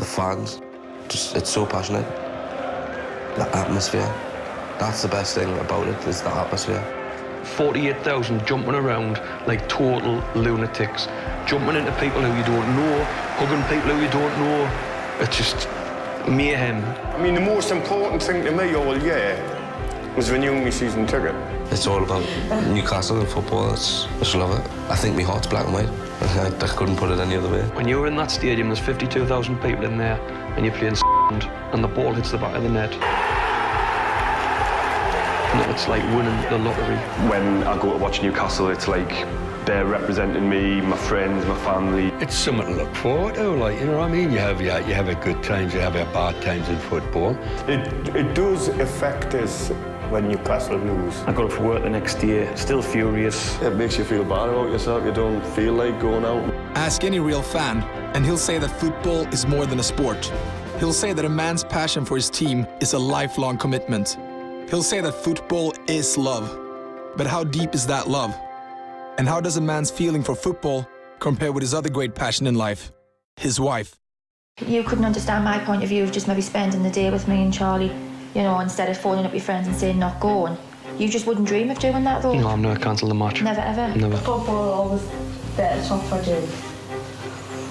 the fans, it's so passionate. The atmosphere, that's the best thing about it, is the atmosphere. 48,000 jumping around like total lunatics, jumping into people who you don't know, hugging people who you don't know. It's just mayhem. I mean, the most important thing to me all year was renewing my season ticket. It's all about Newcastle and football. I just love it. I think my heart's black and white. I couldn't put it any other way. When you're in that stadium, there's 52,000 people in there, and you're playing and the ball hits the back of the net. And it's like winning the lottery. When I go to watch Newcastle, it's like they're representing me, my friends, my family. It's something to look forward to, like, you know what I mean? You have a good times, you have your bad times in football. It does affect us when Newcastle lose. I got up for work the next day, still furious. It makes you feel bad about yourself. You don't feel like going out. Ask any real fan, and he'll say that football is more than a sport. He'll say that a man's passion for his team is a lifelong commitment. He'll say that football is love. But how deep is that love? And how does a man's feeling for football compare with his other great passion in life, his wife? You couldn't understand my point of view of just maybe spending the day with me and Charlie, you know, instead of phoning up your friends and saying not going. You just wouldn't dream of doing that, though? No, I'm never cancelled the match. Never, ever? Never. Football always better top for you.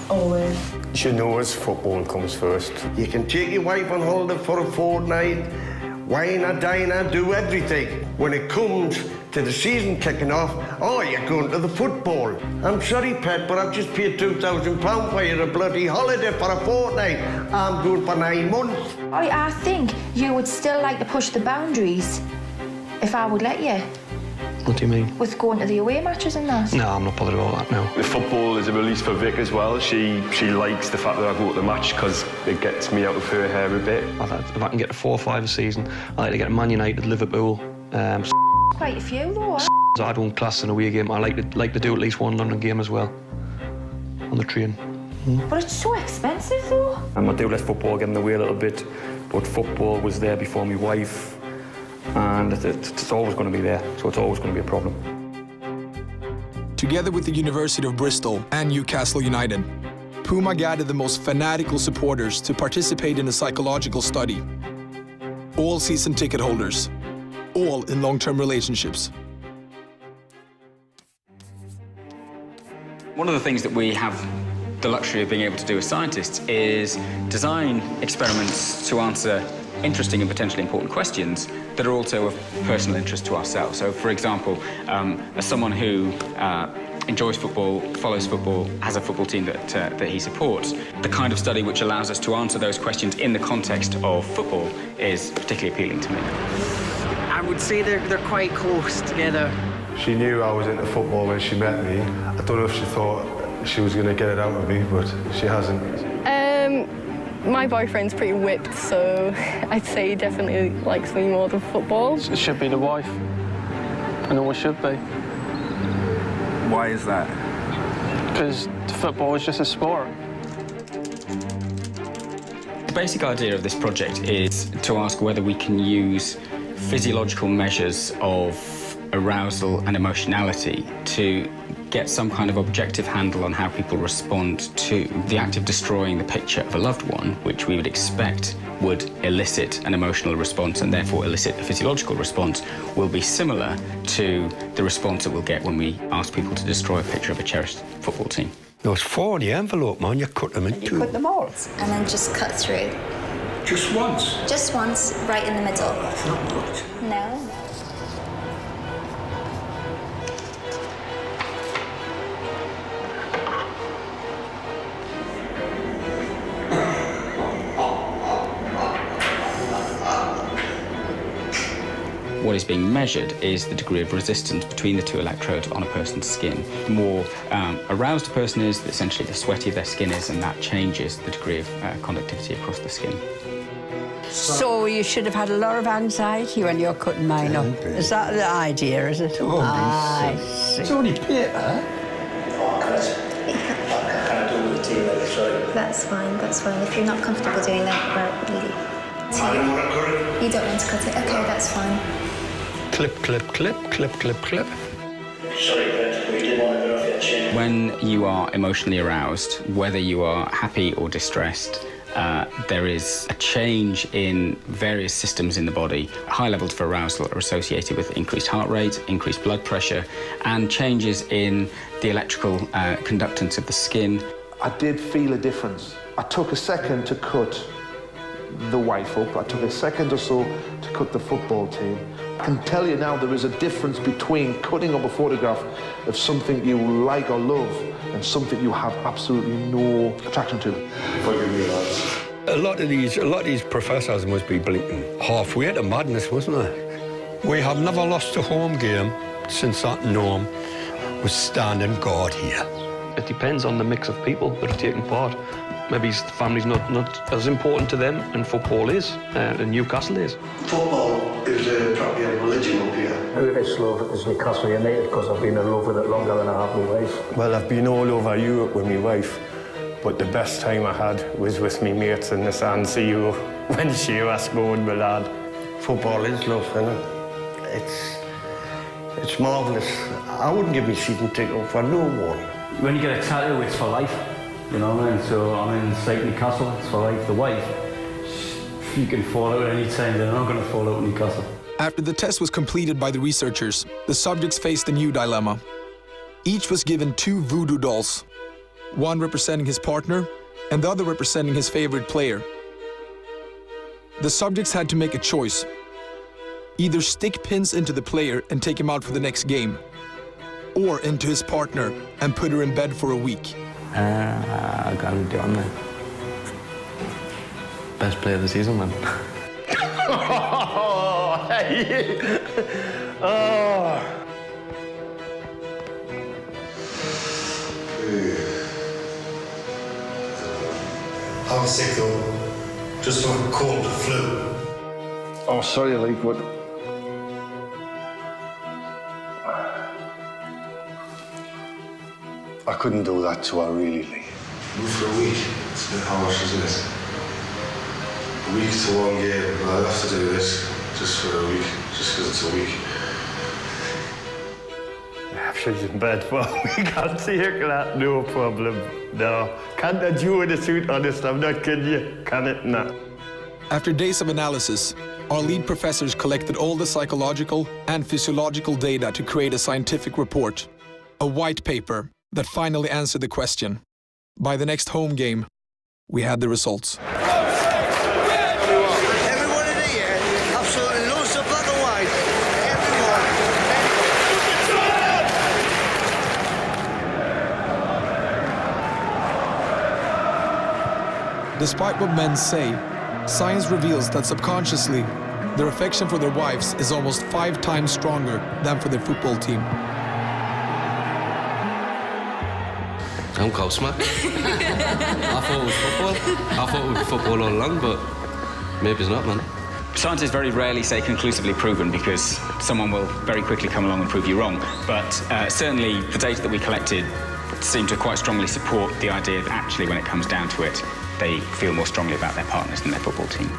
Always. She knows football comes first. You can take your wife on holiday for a fortnight, wine or dine or do everything. When it comes to the season kicking off, oh, you're going to the football. I'm sorry, pet, but I've just paid £2,000 for you a bloody holiday for a fortnight. I'm going for 9 months. I think you would still like to push the boundaries if I would let you. What do you mean? With going to the away matches and that? No, I'm not bothered about that now. The football is a release for Vic as well. She likes the fact that I go to the match because it gets me out of her hair a bit. If I can get to 4 or 5 a season, I like to get to Man United, Liverpool. Quite a few, though. I don't class an away game. I like to do at least one London game as well on the train. But it's so expensive, though. I do let football get in the way a little bit, but football was there before my wife, and it's always going to be there, so it's always going to be a problem. Together with the University of Bristol and Newcastle United, Puma gathered the most fanatical supporters to participate in a psychological study. All season ticket holders, all in long-term relationships. One of the things that we have the luxury of being able to do as scientists is design experiments to answer interesting and potentially important questions that are also of personal interest to ourselves. So, for example, as someone who enjoys football, follows football, has a football team that he supports, the kind of study which allows us to answer those questions in the context of football is particularly appealing to me. I would say they're quite close together. She knew I was into football when she met me. I don't know if she thought she was going to get it out of me, but she hasn't. My boyfriend's pretty whipped, so I'd say he definitely likes me more than football. It should be the wife. I know it should be. Why is that? Because football is just a sport. The basic idea of this project is to ask whether we can use physiological measures of arousal and emotionality to get some kind of objective handle on how people respond to the act of destroying the picture of a loved one, which we would expect would elicit an emotional response and therefore elicit a physiological response, will be similar to the response that we'll get when we ask people to destroy a picture of a cherished football team. Those 4 in the envelope, man, you cut them in two. You cut them all. And then just cut through. Just once? Just once, right in the middle. That's not much. No. What is being measured is the degree of resistance between the 2 electrodes on a person's skin. The more aroused a person is, essentially the sweatier their skin is, and that changes the degree of conductivity across the skin. So you should have had a lot of anxiety when you're cutting mine up. Is that the idea, is it? Oh, I see. It's only paper. That's fine, that's fine. If you're not comfortable doing that, you don't want to cut it. Okay, that's fine. Clip, clip, clip, clip, clip, clip. Sorry, but we did want to go off your chin. When you are emotionally aroused, whether you are happy or distressed, there is a change in various systems in the body. High levels of arousal are associated with increased heart rate, increased blood pressure, and changes in the electrical conductance of the skin. I did feel a difference. I took a second to cut the wife up. I took a second or so to cut the football team. I can tell you now there is a difference between cutting up a photograph of something you like or love and something you have absolutely no attraction to. A lot of these professors must be blinking halfway to madness, wasn't they? We have never lost a home game since that Norm was standing guard here. It depends on the mix of people that are taking part. Maybe his family's not as important to them, and football is, and Newcastle is. Football is probably a religion up here. Who I love is Newcastle United because I've been in love with it longer than I have my wife. Well, I've been all over Europe with my wife, but the best time I had was with me mates in the San Siro when she was going, my lad. Football is love, isn't it? It's marvellous. I wouldn't give me season ticket for no one. When you get a tattoo, it's for life. You know what I mean? So I'm in St Newcastle, it's for life. The wife, you can fall out any time, they're not going to fall out in Newcastle. After the test was completed by the researchers, the subjects faced a new dilemma. Each was given 2 voodoo dolls, one representing his partner and the other representing his favorite player. The subjects had to make a choice. Either stick pins into the player and take him out for the next game, or into his partner and put her in bed for a week. I gotta do it, man. Best player of the season, man. I was sick though, just from a cold flu. Oh, sorry, like what? I couldn't do that to her, really. For a week, it's a bit harsh, isn't it? A week to one game, I'll have to do this just for a week, just because it's a week. She's in bed for a week, I'll take that, no problem. No, can't I do the suit, honest, I'm not kidding you, can it? Nah. After days of analysis, our lead professors collected all the psychological and physiological data to create a scientific report, a white paper that finally answered the question. By the next home game, we had the results. Everyone in here absolutely loves the black and white. Despite what men say, science reveals that subconsciously, their affection for their wives is almost 5 times stronger than for their football team. I'm gobsmacked. I thought it was football. I thought it was football all along, but maybe it's not, man. Scientists very rarely say conclusively proven because someone will very quickly come along and prove you wrong. But certainly the data that we collected seemed to quite strongly support the idea that actually when it comes down to it, they feel more strongly about their partners than their football team.